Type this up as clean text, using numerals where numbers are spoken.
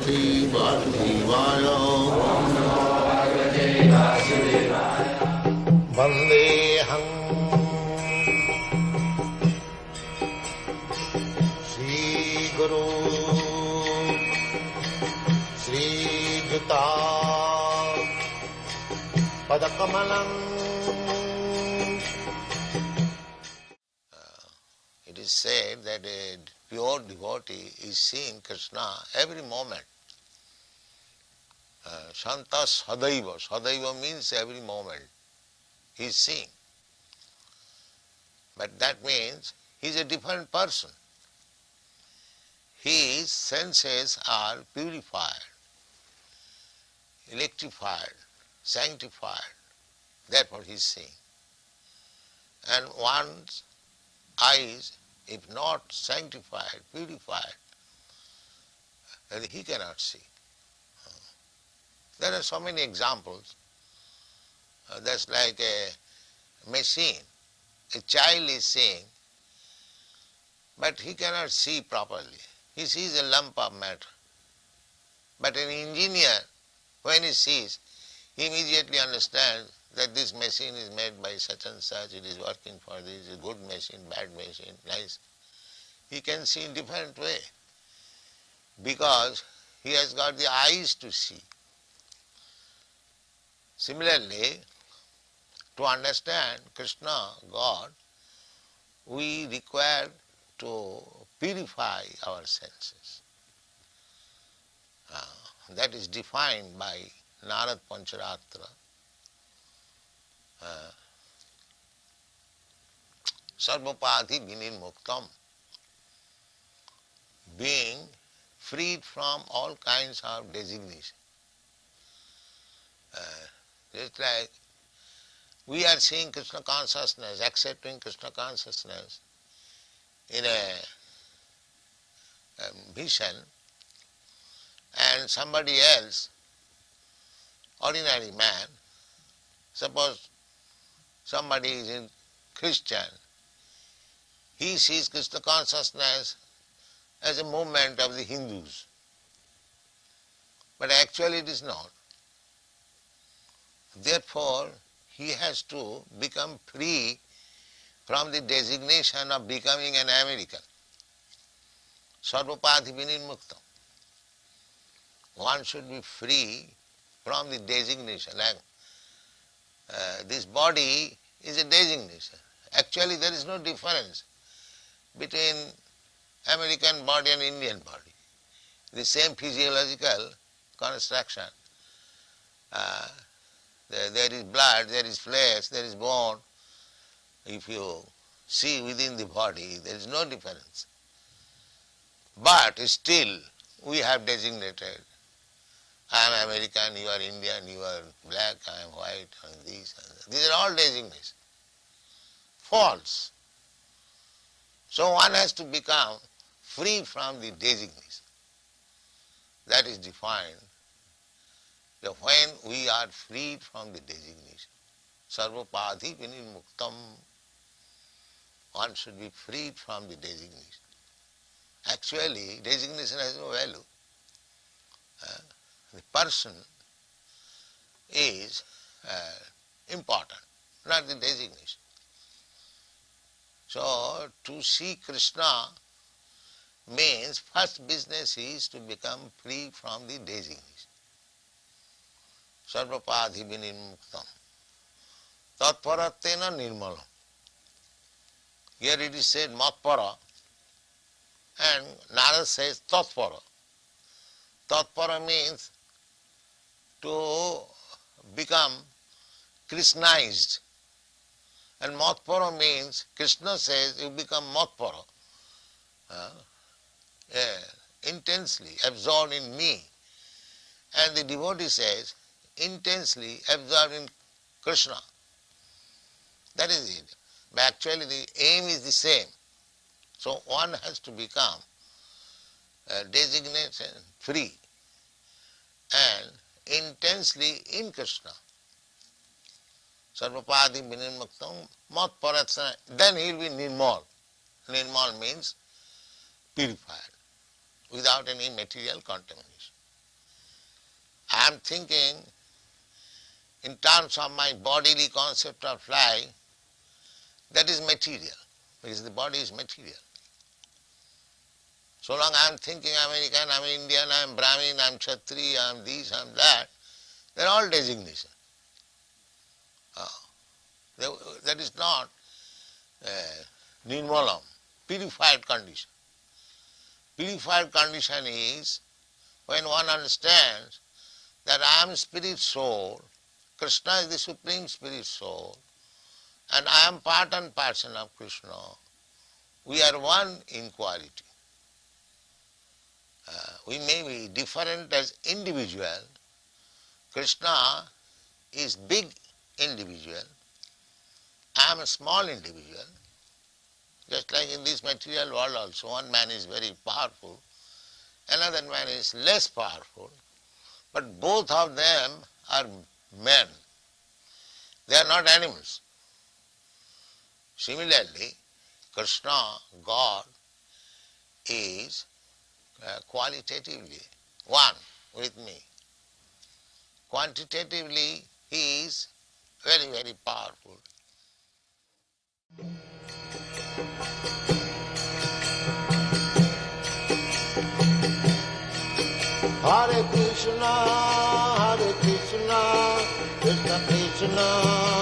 Bhagavate Vasudevaya. Vandeham Shri Guru Shri Juta Padakamalam. It is said that a pure devotee is seeing Krishna every moment. Shanta Sadaiva. Sadaiva means every moment he is seeing. But that means he is a different person. His senses are purified, electrified, sanctified. Therefore he is seeing. And one's eyes, if not sanctified, purified, then he cannot see. There are so many examples. That's like a machine. A child is seeing, but he cannot see properly. He sees a lump of matter. But an engineer, when he sees, he immediately understands that this machine is made by such and such, it is working for this, a good machine, bad machine, nice. He can see in different way because he has got the eyes to see. Similarly, to understand Krishna, God, we require to purify our senses. That is defined by Narad Pancharatra. Sarvapadhi vinirmuktam, being freed from all kinds of designation. Just like we are seeing Krishna consciousness, accepting Krishna consciousness in a vision, and somebody else, ordinary man, suppose somebody is a Christian, he sees Krishna consciousness as a movement of the Hindus. But actually it is not. Therefore, he has to become free from the designation of becoming an American. Sarvapadhi vinirmuktam. One should be free from the designation. Like this body is a designation. Actually, there is no difference between American body and Indian body. The same physiological construction. There is blood, there is flesh, there is bone. If you see within the body, there is no difference. But still, we have designated, I am American, you are Indian, you are black, I am white, and these and that. These are all designations. False. So one has to become free from the designation. That is defined. That when we are freed from the designation, sarvapadhi vinirmuktam, one should be freed from the designation. Actually, designation has no value. The person is important, not the designation. So, to see Krishna means first business is to become free from the designation. Sarvapadhi vinirmuktam. Tatparatena nirmalam. Here it is said matpara, and Narad says tatpara. Tatpara means to become Krishnized. And matpara means, Krishna says, you become matpara. Intensely absorbed in me. And the devotee says, intensely absorbed in Krishna. That is it. But actually the aim is the same. So one has to become designated free and intensely in Krishna. Sarvapadhi vinirmuktam mat paratsana. Then he will be nirmal. Nirmal means purified, without any material contamination. I am thinking in terms of my bodily concept of life, that is material, because the body is material. So long I am thinking American, I am Indian, I am Brahmin, I am Kshatriya, I am this, I am that, they are all designations. That is not nirmalam, purified condition. Purified condition is when one understands that I am spirit soul, Krishna is the supreme spirit soul, and I am part and parcel of Krishna. We are one in quality. We may be different as individual. Krishna is big individual. I am a small individual. Just like in this material world also, one man is very powerful, another man is less powerful, but both of them are men. They are not animals. Similarly, Krishna, God, is qualitatively one with me. Quantitatively, he is very, very powerful. Hare Krishna, Krishna Krishna,